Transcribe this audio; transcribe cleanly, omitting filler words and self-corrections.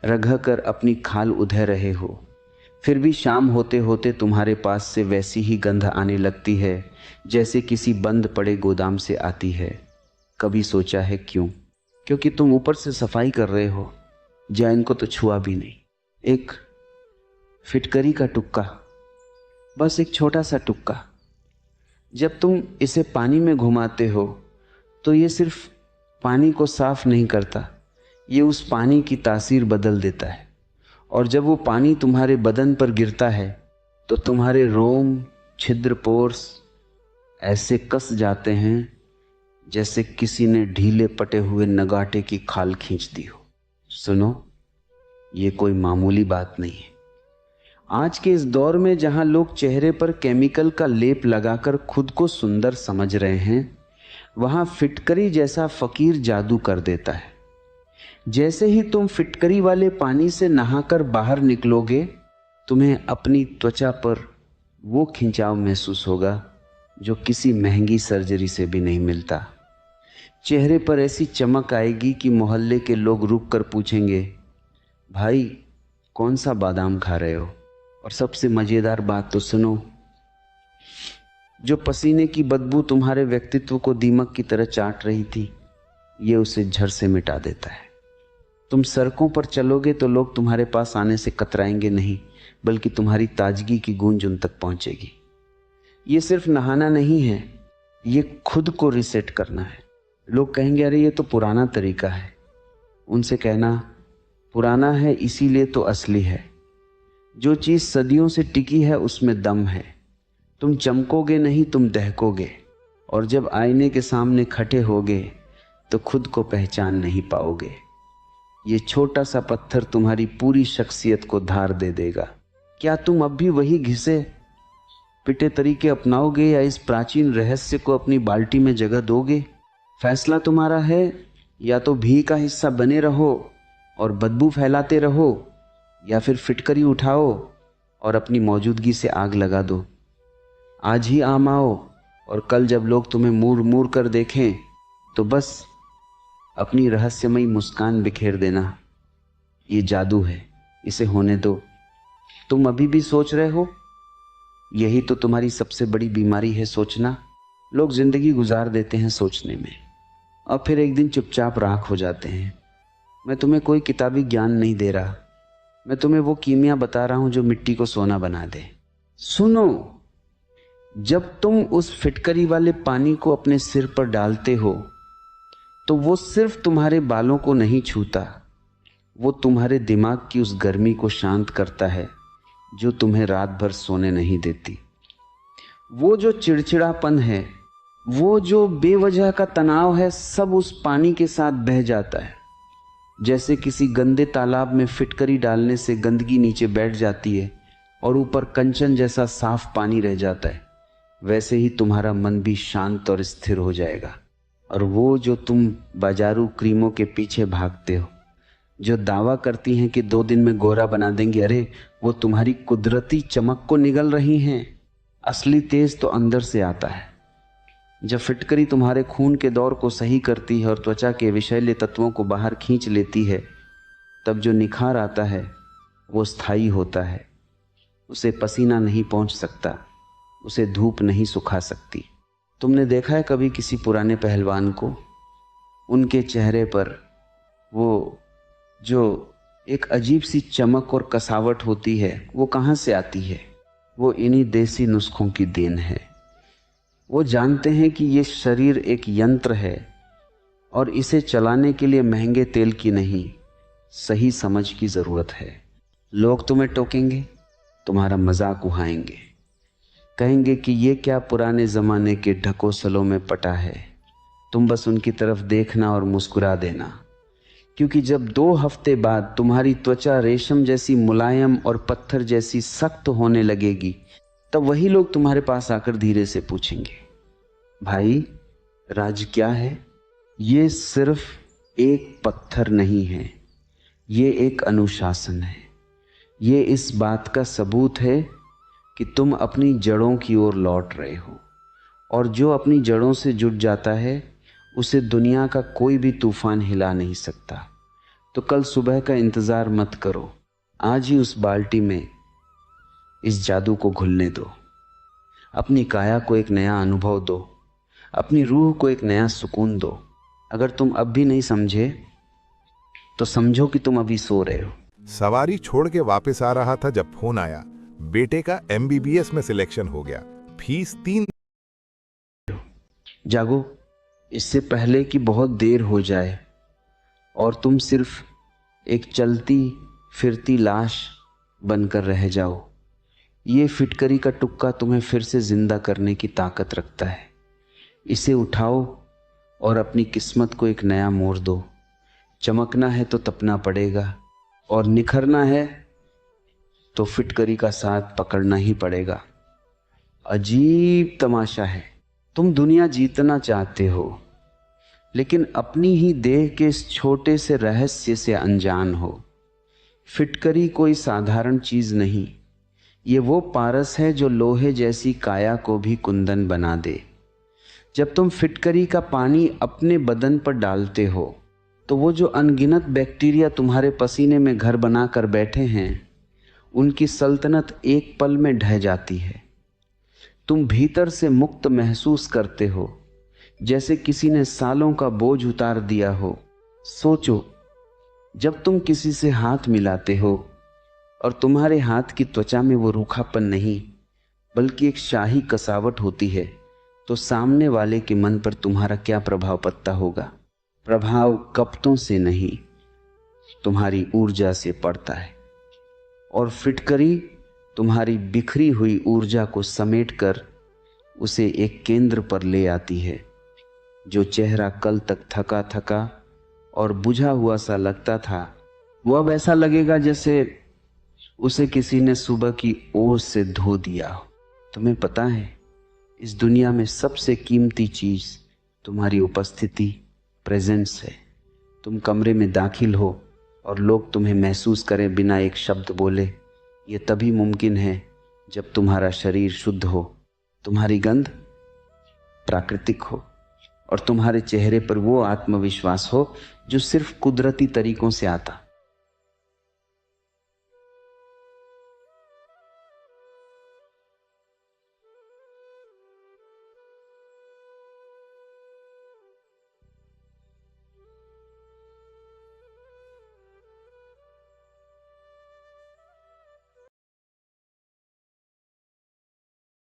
रगह कर अपनी खाल उधे रहे हो, फिर भी शाम होते होते तुम्हारे पास से वैसी ही गंध आने लगती है जैसे किसी बंद पड़े गोदाम से आती है। कभी सोचा है क्यों? क्योंकि तुम ऊपर से सफाई कर रहे हो, जैन को तो छुआ भी नहीं। एक फिटकरी का टुक्का, बस एक छोटा सा टुक्का, जब तुम इसे पानी में घुमाते हो तो ये सिर्फ पानी को साफ नहीं करता, ये उस पानी की तासीर बदल देता है। और जब वो पानी तुम्हारे बदन पर गिरता है तो तुम्हारे रोम, छिद्र, पोर्स ऐसे कस जाते हैं जैसे किसी ने ढीले पटे हुए नगाटे की खाल खींच दी हो। सुनो, ये कोई मामूली बात नहीं है। आज के इस दौर में जहां लोग चेहरे पर केमिकल का लेप लगाकर खुद को सुंदर समझ रहे हैं, वहां फिटकरी जैसा फकीर जादू कर देता है। जैसे ही तुम फिटकरी वाले पानी से नहाकर बाहर निकलोगे, तुम्हें अपनी त्वचा पर वो खिंचाव महसूस होगा जो किसी महंगी सर्जरी से भी नहीं मिलता। चेहरे पर ऐसी चमक आएगी कि मोहल्ले के लोग रुक कर पूछेंगे, भाई कौन सा बादाम खा रहे हो? और सबसे मज़ेदार बात तो सुनो, जो पसीने की बदबू तुम्हारे व्यक्तित्व को दीमक की तरह चाट रही थी, ये उसे झर से मिटा देता है। तुम सड़कों पर चलोगे तो लोग तुम्हारे पास आने से कतराएंगे नहीं, बल्कि तुम्हारी ताजगी की गूंज उन तक पहुंचेगी। ये सिर्फ नहाना नहीं है, ये खुद को रिसेट करना है। लोग कहेंगे, अरे ये तो पुराना तरीका है। उनसे कहना, पुराना है इसीलिए तो असली है। जो चीज़ सदियों से टिकी है उसमें दम है। तुम चमकोगे नहीं, तुम दहकोगे। और जब आईने के सामने खड़े होगे तो खुद को पहचान नहीं पाओगे। ये छोटा सा पत्थर तुम्हारी पूरी शख्सियत को धार दे देगा। क्या तुम अब भी वही घिसे पिटे तरीके अपनाओगे या इस प्राचीन रहस्य को अपनी बाल्टी में जगह दोगे? फैसला तुम्हारा है। या तो भी का हिस्सा बने रहो और बदबू फैलाते रहो, या फिर फिटकरी उठाओ और अपनी मौजूदगी से आग लगा दो। आज ही आम आओ और कल जब लोग तुम्हें मूर मूर कर देखें तो बस अपनी रहस्यमयी मुस्कान बिखेर देना। ये जादू है, इसे होने दो। तुम अभी भी सोच रहे हो, यही तो तुम्हारी सबसे बड़ी बीमारी है, सोचना। लोग जिंदगी गुजार देते हैं सोचने में और फिर एक दिन चुपचाप राख हो जाते हैं। मैं तुम्हें कोई किताबी ज्ञान नहीं दे रहा, मैं तुम्हें वो कीमिया बता रहा हूं जो मिट्टी को सोना बना दे। सुनो, जब तुम उस फिटकरी वाले पानी को अपने सिर पर डालते हो तो वो सिर्फ तुम्हारे बालों को नहीं छूता, वो तुम्हारे दिमाग की उस गर्मी को शांत करता है जो तुम्हें रात भर सोने नहीं देती। वो जो चिड़चिड़ापन है, वो जो बेवजह का तनाव है, सब उस पानी के साथ बह जाता है। जैसे किसी गंदे तालाब में फिटकरी डालने से गंदगी नीचे बैठ जाती है और ऊपर कंचन जैसा साफ पानी रह जाता है, वैसे ही तुम्हारा मन भी शांत और स्थिर हो जाएगा। और वो जो तुम बाजारू क्रीमों के पीछे भागते हो, जो दावा करती हैं कि 2 दिन में गोरा बना देंगे, अरे वो तुम्हारी कुदरती चमक को निगल रही हैं। असली तेज तो अंदर से आता है। जब फिटकरी तुम्हारे खून के दौर को सही करती है और त्वचा के विषैले तत्वों को बाहर खींच लेती है, तब जो निखार आता है वो स्थायी होता है। उसे पसीना नहीं पहुंच सकता, उसे धूप नहीं सुखा सकती। तुमने देखा है कभी किसी पुराने पहलवान को? उनके चेहरे पर वो जो एक अजीब सी चमक और कसावट होती है, वो कहाँ से आती है? वो इन्हीं देसी नुस्खों की देन है। वो जानते हैं कि ये शरीर एक यंत्र है और इसे चलाने के लिए महंगे तेल की नहीं, सही समझ की ज़रूरत है। लोग तुम्हें टोकेंगे, तुम्हारा मजाक उड़ाएंगे, कहेंगे कि ये क्या पुराने ज़माने के ढकोसलों में पटा है। तुम बस उनकी तरफ देखना और मुस्कुरा देना, क्योंकि जब 2 हफ्ते बाद तुम्हारी त्वचा रेशम जैसी मुलायम और पत्थर जैसी सख्त होने लगेगी, तब वही लोग तुम्हारे पास आकर धीरे से पूछेंगे, भाई राज क्या है? ये सिर्फ एक पत्थर नहीं है, ये एक अनुशासन है। ये इस बात का सबूत है कि तुम अपनी जड़ों की ओर लौट रहे हो, और जो अपनी जड़ों से जुट जाता है उसे दुनिया का कोई भी तूफान हिला नहीं सकता, तो कल सुबह का इंतज़ार मत करो, आज ही उस बाल्टी में इस जादू को घुलने दो। अपनी काया को एक नया अनुभव दो, अपनी रूह को एक नया सुकून दो। अगर तुम अब भी नहीं समझे तो समझो कि तुम अभी सो रहे हो। सवारी छोड़ के वापस आ रहा था जब फोन आया, बेटे का MBBS में सिलेक्शन हो गया, फीस 3। जागो, इससे पहले कि बहुत देर हो जाए और तुम सिर्फ एक चलती फिरती लाश बनकर रह जाओ। ये फिटकरी का टुक्का तुम्हें फिर से जिंदा करने की ताकत रखता है। इसे उठाओ और अपनी किस्मत को एक नया मोड़ दो। चमकना है तो तपना पड़ेगा और निखरना है तो फिटकरी का साथ पकड़ना ही पड़ेगा। अजीब तमाशा है, तुम दुनिया जीतना चाहते हो लेकिन अपनी ही देह के इस छोटे से रहस्य से अनजान हो। फिटकरी कोई साधारण चीज नहीं, ये वो पारस है जो लोहे जैसी काया को भी कुंदन बना दे। जब तुम फिटकरी का पानी अपने बदन पर डालते हो तो वो जो अनगिनत बैक्टीरिया तुम्हारे पसीने में घर बनाकर बैठे हैं, उनकी सल्तनत एक पल में ढह जाती है। तुम भीतर से मुक्त महसूस करते हो, जैसे किसी ने सालों का बोझ उतार दिया हो। सोचो, जब तुम किसी से हाथ मिलाते हो और तुम्हारे हाथ की त्वचा में वो रूखापन नहीं बल्कि एक शाही कसावट होती है, तो सामने वाले के मन पर तुम्हारा क्या प्रभाव पड़ता होगा? प्रभाव कपटों से नहीं, तुम्हारी ऊर्जा से पड़ता है। और फिटकरी तुम्हारी बिखरी हुई ऊर्जा को समेटकर उसे एक केंद्र पर ले आती है। जो चेहरा कल तक थका थका और बुझा हुआ सा लगता था, वो अब ऐसा लगेगा जैसे उसे किसी ने सुबह की ओस से धो दिया हो। तुम्हें पता है, इस दुनिया में सबसे कीमती चीज तुम्हारी उपस्थिति, प्रेजेंस है। तुम कमरे में दाखिल हो और लोग तुम्हें महसूस करें बिना एक शब्द बोले। ये तभी मुमकिन है जब तुम्हारा शरीर शुद्ध हो, तुम्हारी गंध प्राकृतिक हो और तुम्हारे चेहरे पर वो आत्मविश्वास हो जो सिर्फ कुदरती तरीकों से आता।